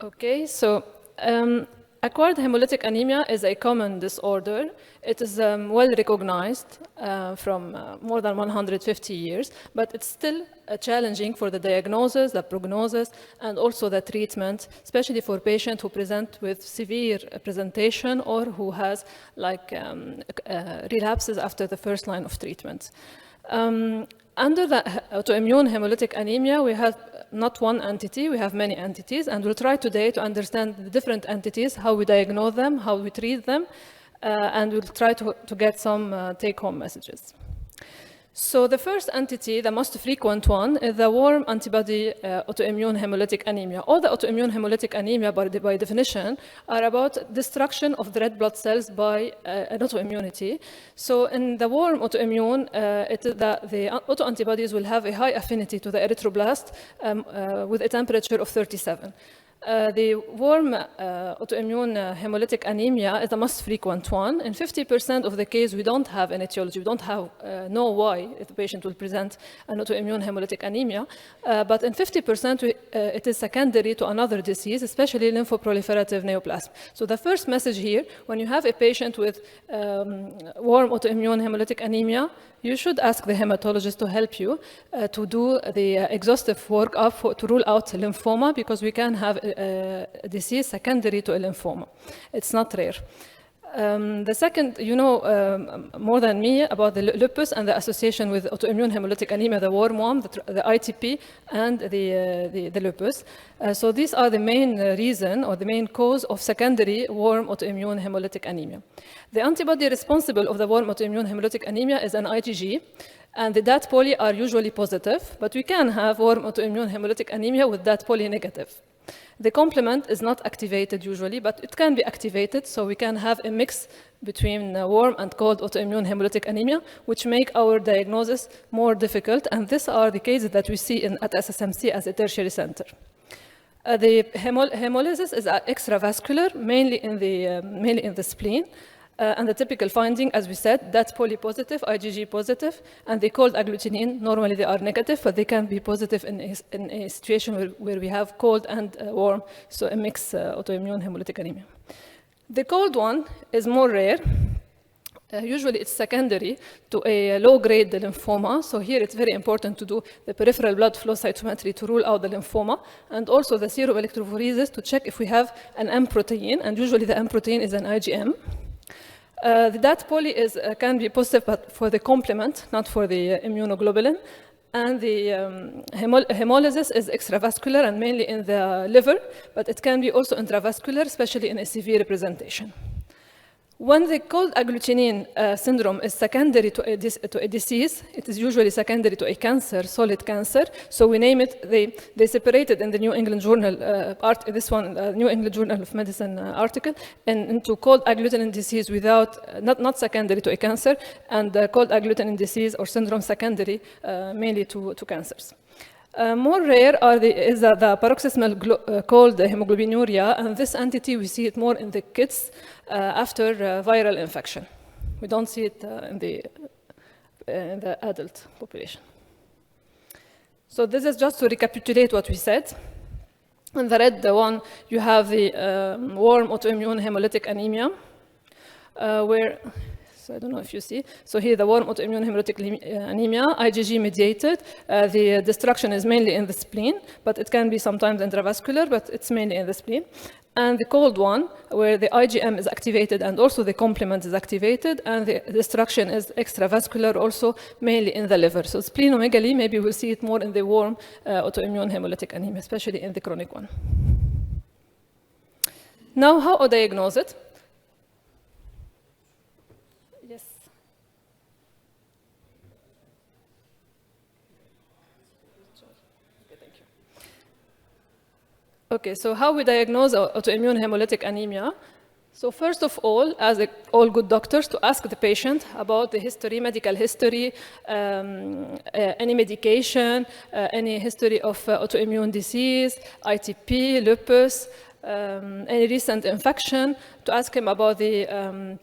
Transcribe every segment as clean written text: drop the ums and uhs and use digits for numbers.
Okay, so acquired hemolytic anemia is a common disorder. It is well recognized from more than 150 years, but it's still challenging for the diagnosis, the prognosis, and also the treatment, especially for patients who present with severe presentation or who has relapses after the first line of treatment. Under the autoimmune hemolytic anemia, we have not one entity, we have many entities, and we'll try today to understand the different entities, how we diagnose them, how we treat them, and we'll try to get some take-home messages. So the first entity, the most frequent one, is the warm antibody autoimmune hemolytic anemia. All the autoimmune hemolytic anemia, by definition, are about destruction of the red blood cells by an autoimmunity. So in the warm autoimmune, the autoantibodies will have a high affinity to the erythroblast with a temperature of 37. The warm autoimmune hemolytic anemia is the most frequent one. In 50% of the case, we don't have an etiology. We don't know why the patient will present an autoimmune hemolytic anemia. But in 50%, it is secondary to another disease, especially lymphoproliferative neoplasm. So the first message here, when you have a patient with warm autoimmune hemolytic anemia, you should ask the hematologist to help you to do the exhaustive workup to rule out lymphoma, because we can have a disease secondary to a lymphoma. It's not rare. The second, you know more than me about the lupus and the association with autoimmune hemolytic anemia, the warm one, the ITP, and the lupus. So these are the main reason or the main cause of secondary warm autoimmune hemolytic anemia. The antibody responsible of the warm autoimmune hemolytic anemia is an IgG, and the DAT poly are usually positive, but we can have warm autoimmune hemolytic anemia with DAT poly negative. The complement is not activated usually, but it can be activated, so we can have a mix between warm and cold autoimmune hemolytic anemia, which make our diagnosis more difficult, and these are the cases that we see at SSMC as a tertiary center. The hemolysis is extravascular, mainly in the spleen. And the typical finding, as we said, DAT poly positive, IgG positive, and the cold agglutinin, normally they are negative, but they can be positive in a situation where we have cold and warm, so a mixed autoimmune hemolytic anemia. The cold one is more rare. Usually it's secondary to a low-grade lymphoma, so here it's very important to do the peripheral blood flow cytometry to rule out the lymphoma, and also the seroelectrophoresis to check if we have an M protein, and usually the M protein is an IgM. The DAT poly can be positive, but for the complement, not for the immunoglobulin. And the hemolysis is extravascular and mainly in the liver, but it can be also intravascular, especially in a severe presentation. When the cold agglutinin syndrome is secondary to a disease, it is usually secondary to a cancer, solid cancer. So we name it, they separated in the New England Journal, New England Journal of Medicine article, into cold agglutinin disease without, not secondary to a cancer, and cold agglutinin disease or syndrome secondary mainly to cancers. More rare is the paroxysmal cold hemoglobinuria, and this entity, we see it more in the kids after viral infection. We don't see it in the adult population. So this is just to recapitulate what we said. In the red one, you have the warm autoimmune hemolytic anemia, so I don't know if you see. So here the warm autoimmune hemolytic anemia, IgG mediated. The destruction is mainly in the spleen, but it can be sometimes intravascular, but it's mainly in the spleen. And the cold one, where the IgM is activated and also the complement is activated, and the destruction is extravascular, also mainly in the liver. So splenomegaly, maybe we'll see it more in the warm autoimmune hemolytic anemia, especially in the chronic one. Now, how to diagnose it? Yes. Okay, thank you. Okay, so how we diagnose autoimmune hemolytic anemia? So first of all, as all good doctors, to ask the patient about the history, medical history, any medication, any history of autoimmune disease, ITP, lupus, any recent infection, to ask him about the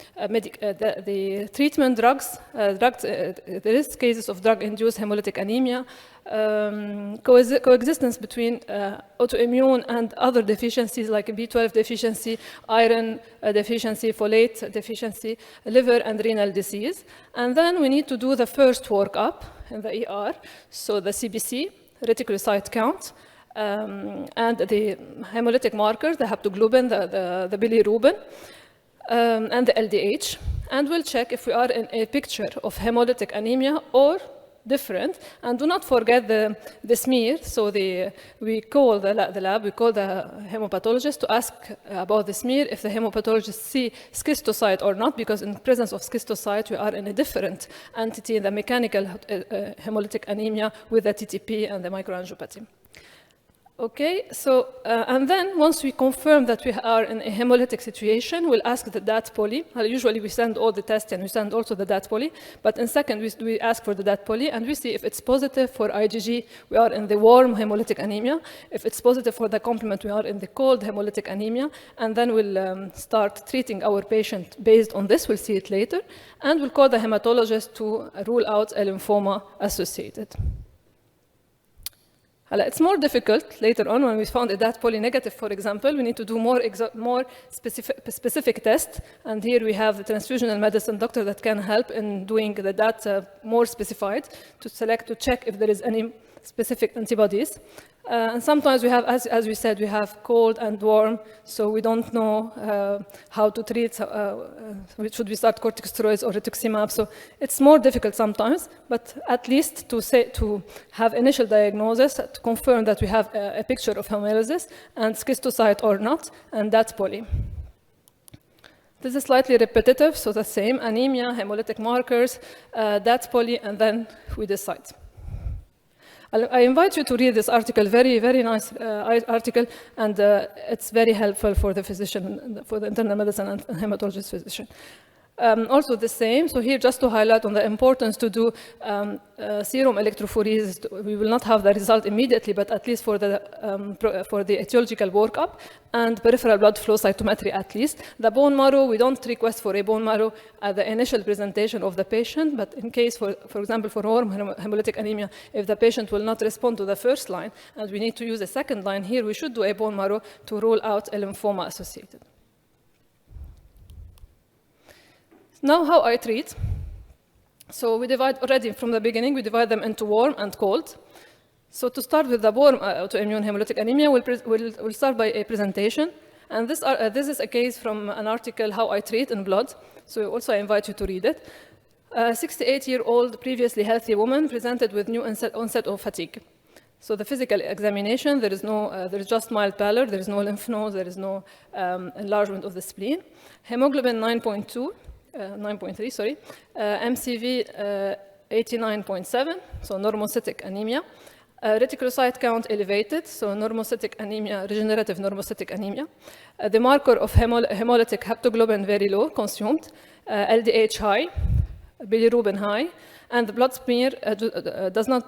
treatment drugs. There is cases of drug-induced hemolytic anemia, coexistence between autoimmune and other deficiencies like B12 deficiency, iron deficiency, folate deficiency, liver and renal disease. And then we need to do the first workup in the ER, so the CBC, reticulocyte count, and the hemolytic markers, the haptoglobin, the bilirubin, and the LDH. And we'll check if we are in a picture of hemolytic anemia or different. And do not forget the smear. So we call the lab, we call the hemopathologist to ask about the smear if the hemopathologist see schistocyte or not, because in presence of schistocyte, we are in a different entity, the mechanical hemolytic anemia with the TTP and the microangiopathy. Okay, so, and then once we confirm that we are in a hemolytic situation, we'll ask the DAT poly. Usually we send all the tests and we send also the DAT poly, but in second we ask for the DAT poly and we see if it's positive for IgG, we are in the warm hemolytic anemia. If it's positive for the complement, we are in the cold hemolytic anemia, and then we'll start treating our patient based on this. We'll see it later, and we'll call the hematologist to rule out a lymphoma associated. It's more difficult later on when we found a DAT poly negative, for example. We need to do more specific tests. And here we have the transfusional medicine doctor that can help in doing the DAT more specified to check if there is any specific antibodies. And sometimes we have, as we said, we have cold and warm, so we don't know how to treat, should we start corticosteroids or rituximab. So it's more difficult sometimes, but at least to have initial diagnosis, to confirm that we have a picture of hemolysis and schistocyte or not, and DAT poly. This is slightly repetitive, so the same, anemia, hemolytic markers, DAT poly, and then we decide. I invite you to read this article, very, very nice article, and it's very helpful for the physician, for the internal medicine and hematologist physician. Also the same, so here just to highlight on the importance to do serum electrophoresis. We will not have the result immediately, but at least for the etiological workup, and peripheral blood flow cytometry at least. The bone marrow, we don't request for a bone marrow at the initial presentation of the patient, but in case, for example, for warm hemolytic anemia, if the patient will not respond to the first line, and we need to use a second line, here we should do a bone marrow to rule out a lymphoma associated. Now how I treat. So we divide already from the beginning, we divide them into warm and cold. So to start with the warm autoimmune hemolytic anemia, we'll start by a presentation. And this is a case from an article, How I Treat in Blood. So also I invite you to read it. A 68-year-old previously healthy woman presented with new onset of fatigue. So the physical examination, there is just mild pallor, there is no lymph nodes, there is no enlargement of the spleen. Hemoglobin 9.3, sorry. MCV 89.7, so normocytic anemia. Reticulocyte count elevated, so normocytic anemia, regenerative normocytic anemia. The marker of hemolytic haptoglobin very low, consumed. LDH high, bilirubin high, and the blood smear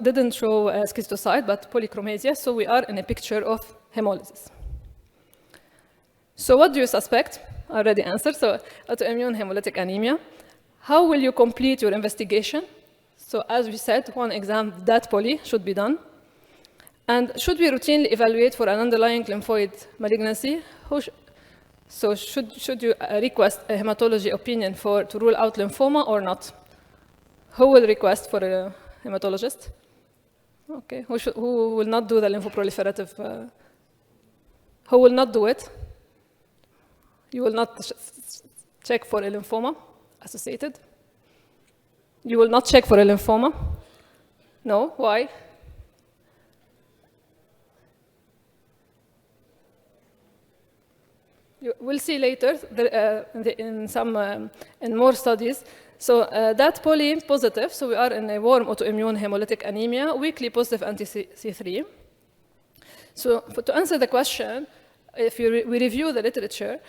didn't show schistocyte, but polychromasia, so we are in a picture of hemolysis. So what do you suspect? I already answered, so autoimmune hemolytic anemia. How will you complete your investigation? So as we said, one exam, DAT poly, should be done. And should we routinely evaluate for an underlying lymphoid malignancy? So should you request a hematology opinion to rule out lymphoma or not? Who will request for a hematologist? Okay, who will not do the lymphoproliferative? Who will not do it? You will not check for a lymphoma associated? You will not check for a lymphoma? No, why? We'll see later in more studies. So that poly positive, so we are in a warm autoimmune hemolytic anemia, weakly positive anti-C3. So to answer the question, if we review the literature,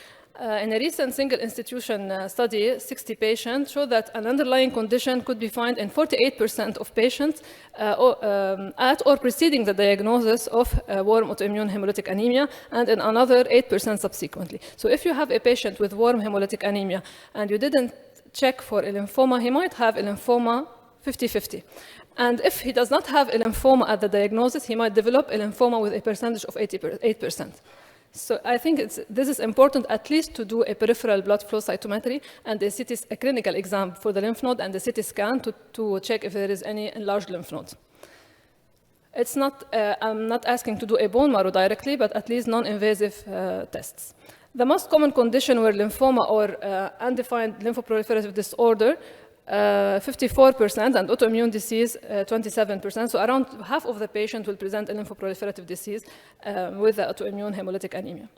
In a recent single institution study, 60 patients showed that an underlying condition could be found in 48% of patients at or preceding the diagnosis of warm autoimmune hemolytic anemia, and in another 8% subsequently. So if you have a patient with warm hemolytic anemia and you didn't check for a lymphoma, he might have a lymphoma 50-50. And if he does not have a lymphoma at the diagnosis, he might develop a lymphoma with a percentage of 8%. So I think this is important at least to do a peripheral blood flow cytometry and a clinical exam for the lymph node and the CT scan to check if there is any enlarged lymph node. It's not, I'm not asking to do a bone marrow directly, but at least non-invasive tests. The most common condition were lymphoma or undefined lymphoproliferative disorder, 54%, and autoimmune disease, 27%. So around half of the patient will present a lymphoproliferative disease with the autoimmune hemolytic anemia.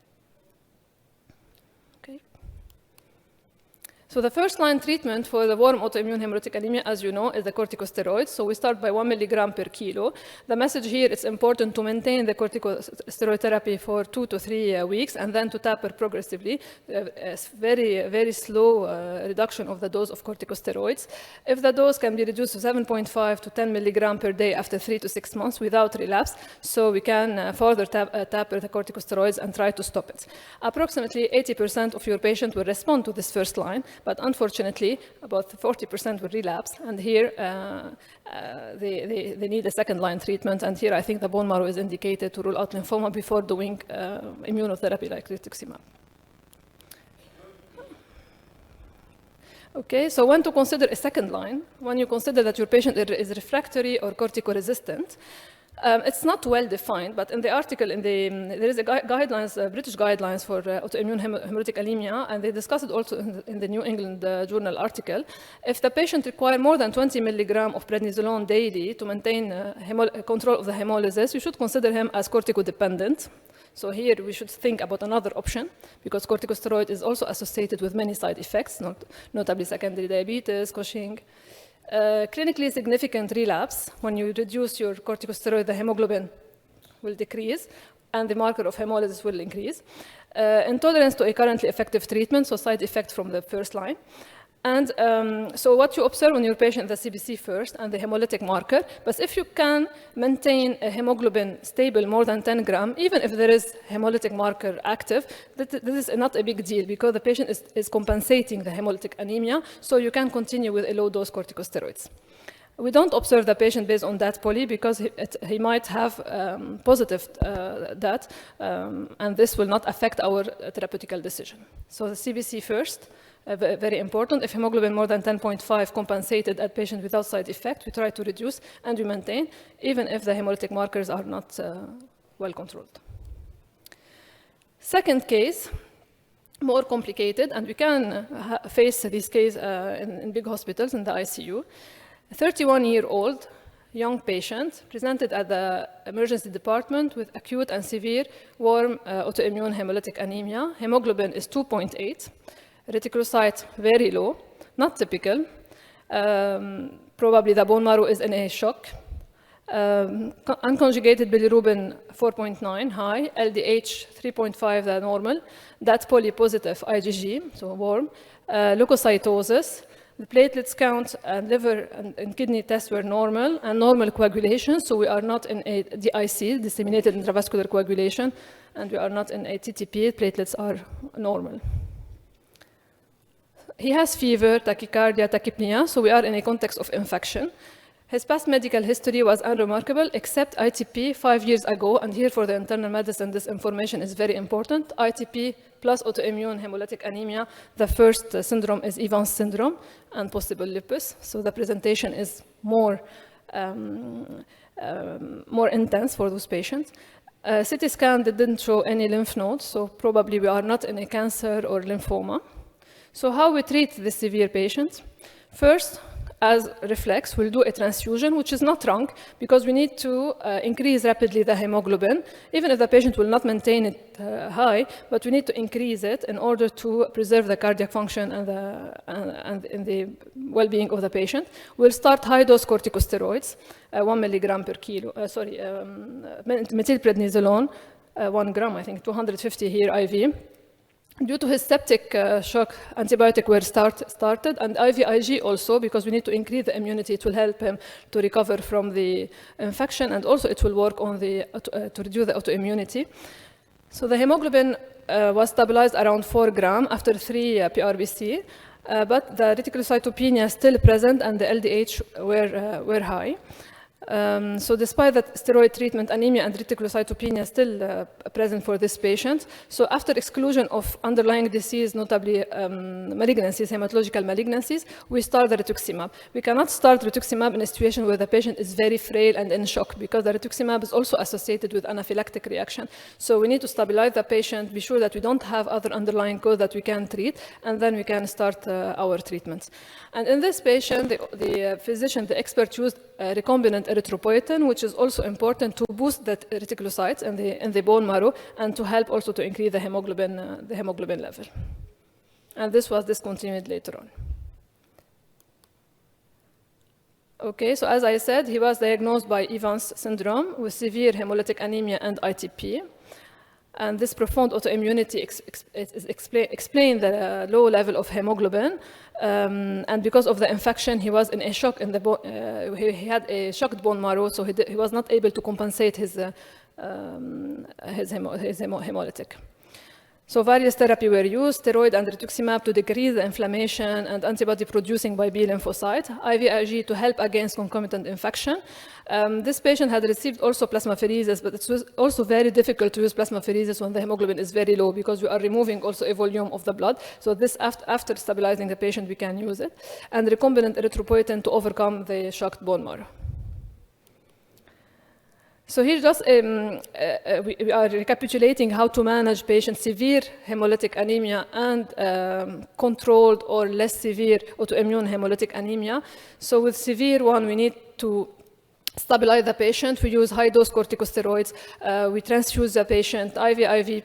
Okay. So the first-line treatment for the warm autoimmune hemolytic anemia, as you know, is the corticosteroids. So we start by 1 milligram per kilo. The message here, it's important to maintain the corticosteroid therapy for 2 to 3 weeks and then to taper progressively. A very, very slow reduction of the dose of corticosteroids. If the dose can be reduced to 7.5 to 10 milligram per day after 3 to 6 months without relapse, so we can further taper the corticosteroids and try to stop it. Approximately 80% of your patients will respond to this first line, but unfortunately, about 40% will relapse, and here they need a second-line treatment, and here I think the bone marrow is indicated to rule out lymphoma before doing immunotherapy like rituximab. Okay, so when to consider a second line, when you consider that your patient is refractory or corticoresistant, it's not well defined, but in the article, there is a British guidelines for autoimmune hemolytic anemia, and they discuss it also in the New England Journal article. If the patient requires more than 20 milligram of prednisolone daily to maintain control of the hemolysis, you should consider him as corticodependent. So here we should think about another option, because corticosteroid is also associated with many side effects, notably secondary diabetes, Cushing. Clinically significant relapse, when you reduce your corticosteroid, the hemoglobin will decrease and the marker of hemolysis will increase. Intolerance to a currently effective treatment, so side effect from the first line. And so what you observe on your patient, the CBC first and the hemolytic marker, but if you can maintain a hemoglobin stable more than 10 grams, even if there is hemolytic marker active, this is not a big deal because the patient is compensating the hemolytic anemia, so you can continue with a low-dose corticosteroids. We don't observe the patient based on that poly because he might have positive that, and this will not affect our therapeutical decision. So the CBC first. Very important. If hemoglobin more than 10.5 compensated at patient without side effect, we try to reduce and we maintain, even if the hemolytic markers are not well controlled. Second case, more complicated, and we can face this case in big hospitals in the ICU. A 31-year-old young patient presented at the emergency department with acute and severe warm autoimmune hemolytic anemia. Hemoglobin is 2.8. Reticulocyte very low, not typical. Probably the bone marrow is in a shock. Unconjugated bilirubin 4.9 high, LDH 3.5 the normal. That's polypositive IgG, so warm. Leukocytosis. The platelets count and liver and kidney tests were normal, and normal coagulation, so we are not in a DIC, disseminated intravascular coagulation, and we are not in a TTP, platelets are normal. He has fever, tachycardia, tachypnea, so we are in a context of infection. His past medical history was unremarkable, except ITP 5 years ago, and here for the internal medicine, this information is very important. ITP plus autoimmune hemolytic anemia, the first syndrome is Evans syndrome and possible lupus, so the presentation is more intense for those patients. CT scan didn't show any lymph nodes, so probably we are not in a cancer or lymphoma. So how we treat the severe patients? First, as reflex, we'll do a transfusion, which is not wrong, because we need to increase rapidly the hemoglobin, even if the patient will not maintain it high, but we need to increase it in order to preserve the cardiac function and the well-being of the patient. We'll start high-dose corticosteroids, 1 milligram per kilo, methylprednisolone, 1 gram, I think, 250 here IV. Due to his septic shock, antibiotic were started, and IVIG also, because we need to increase the immunity. It will help him to recover from the infection, and also it will work on the to reduce the autoimmunity. So the hemoglobin was stabilized around 4 grams after 3 PRBC, but the reticulocytopenia is still present, and the LDH were high. So despite that steroid treatment, anemia and reticulocytopenia is still present for this patient. So after exclusion of underlying disease, notably malignancies, hematological malignancies, we start the rituximab. We cannot start rituximab in a situation where the patient is very frail and in shock, because the rituximab is also associated with anaphylactic reaction. So we need to stabilize the patient, be sure that we don't have other underlying cause that we can treat, and then we can start our treatments. And in this patient, the physician, the expert, used recombinant erythropoietin, which is also important to boost the reticulocytes in the bone marrow, and to help also to increase the hemoglobin level. And this was discontinued later on. Okay, so as I said, he was diagnosed by Evans syndrome with severe hemolytic anemia and ITP. And this profound autoimmunity explained the low level of hemoglobin. And because of the infection, he was in a shock in the he had a shocked bone marrow, so he was not able to compensate his hemolytic. So various therapy were used, steroid and rituximab to decrease the inflammation and antibody producing by B lymphocyte, IVIG to help against concomitant infection. This patient had received also plasmapheresis, but it was also very difficult to use plasmapheresis when the hemoglobin is very low, because we are removing also a volume of the blood. So this, after stabilizing the patient, we can use it. And recombinant erythropoietin to overcome the shocked bone marrow. So here just we are recapitulating how to manage patients' severe hemolytic anemia and controlled or less severe autoimmune hemolytic anemia. So with severe one, we need to stabilize the patient. We use high-dose corticosteroids. We transfuse the patient, IVIG,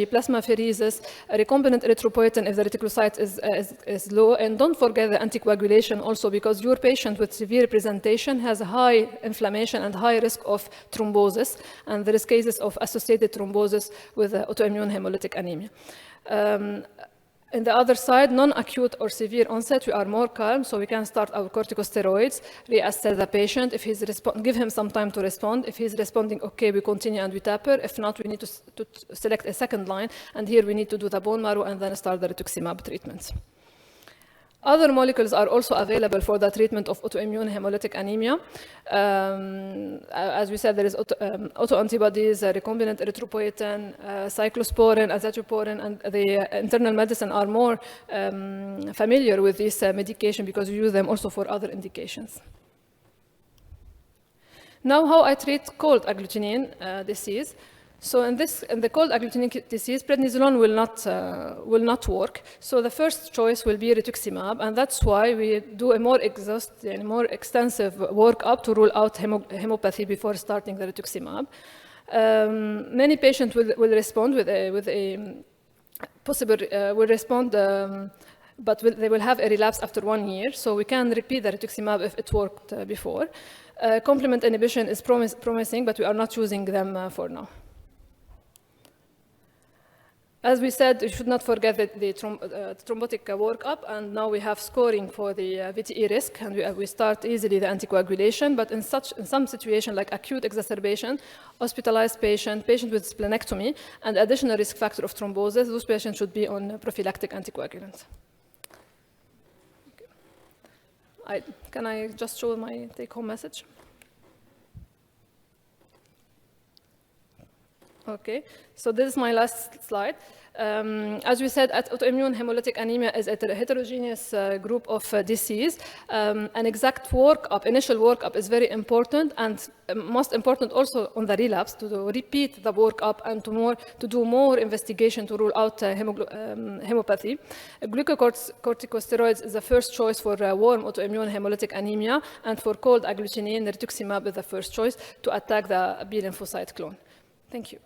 plasmapheresis, recombinant erythropoietin if the reticulocyte is low. And don't forget the anticoagulation also, because your patient with severe presentation has high inflammation and high risk of thrombosis. And there is cases of associated thrombosis with autoimmune hemolytic anemia. On the other side, non-acute or severe onset, we are more calm, so we can start our corticosteroids, reassess the patient. If he's give him some time to respond. If he's responding okay, we continue and we taper. If not, we need to select a second line, and here we need to do the bone marrow and then start the rituximab treatments. Other molecules are also available for the treatment of autoimmune hemolytic anemia. As we said, there is autoantibodies, recombinant erythropoietin, cyclosporin, azathioprine, and the internal medicine are more familiar with this medication because we use them also for other indications. Now, how I treat cold agglutinin disease. So in the cold agglutinin disease, prednisolone will not work. So the first choice will be rituximab, and that's why we do a more extensive workup to rule out hemopathy before starting the rituximab. Many patients will respond with a possible will respond. But they will have a relapse after 1 year, so we can repeat the rituximab if it worked before. Complement inhibition is promising, but we are not using them for now. As we said, you should not forget the thrombotic workup, and now we have scoring for the VTE risk, and we start easily the anticoagulation, but in some situation like acute exacerbation, hospitalized patient with splenectomy, and additional risk factor of thrombosis, those patients should be on prophylactic anticoagulants. Can I just show my take-home message? Okay, so this is my last slide. As we said, autoimmune hemolytic anemia is a heterogeneous group of disease. An exact workup, initial workup is very important, and most important also on the relapse to repeat the workup and to do more investigation to rule out hemopathy. Glucocorticosteroids is the first choice for warm autoimmune hemolytic anemia, and for cold agglutinin, rituximab is the first choice to attack the B lymphocyte clone. Thank you.